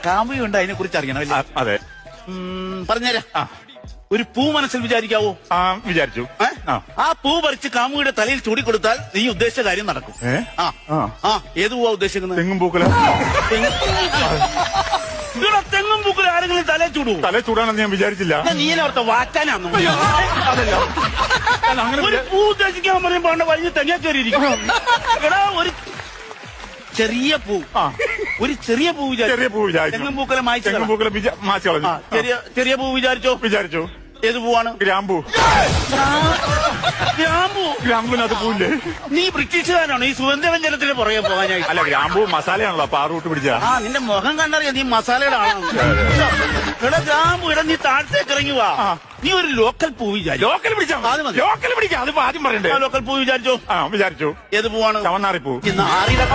കാമുകയുണ്ട്, അതിനെ കുറിച്ച് അറിയണം. അതെ. പറഞ്ഞുതരാം. ഒരു പൂ മനസ്സിൽ വിചാരിക്കാവോ? വിചാരിച്ചു. ആ പൂ പറിച്ച് കാമുകിയുടെ തലയിൽ ചൂടിക്കൊടുത്താൽ നീ ഉദ്ദേശിച്ച കാര്യം നടക്കും. ഏത് പൂവാ ഉദ്ദേശിക്കുന്നത്? തെങ്ങും പൂക്കല. തെങ്ങും പൂക്കല ആരെങ്കിലും തലയിൽ ചൂടുവോ? തല ചൂടാണെന്ന് ഞാൻ വിചാരിച്ചില്ല. നീനോർത്ത വാറ്റാനാന്നു. ഒരു പൂ ഉദ്ദേശിക്കാൻ പറയുമ്പോ വലിയ തെങ്ങ കയറിയിരിക്കും. ഒരു ചെറിയ പൂ, ഒരു ചെറിയ പൂ വിചാരിച്ചു. തെങ്ങും പൂക്കല മായ്ച്ചു. ചെറിയ പൂ വിചാരിച്ചു. ഏത് പൂവാണ്? ഗ്രാമ്പൂ. ഗ്രാമ്പൂനകത്ത് പൂവില്ലേ? നീ ബ്രിട്ടീഷുകാരാണോ ഈ സുഗന്ധവ്യഞ്ജനത്തിന് പുറകെ പോകാനായി? അല്ല, ഗ്രാമ്പൂ മസാലയാണല്ലോ, അപ്പൊ ആ റൂട്ട് പിടിച്ച. നിന്റെ മുഖം കണ്ടറിയാം നീ മസാലയുടെ ആളാണ്. ഗ്രാമ്പൂ നീ താഴത്തേക്ക് ഇറങ്ങി വാ. നീ ഒരു ലോക്കൽ പൂ വിചാരിച്ചു. ലോക്കൽ പിടിക്കാം, അതിപ്പോ ആദ്യം പറയണ്ടേ. ലോക്കൽ പൂ വിചാരിച്ചു. വിചാരിച്ചു. ഏത് പൂവാണ്? ചവന്നാറിപ്പൂ. നാറിയുടെ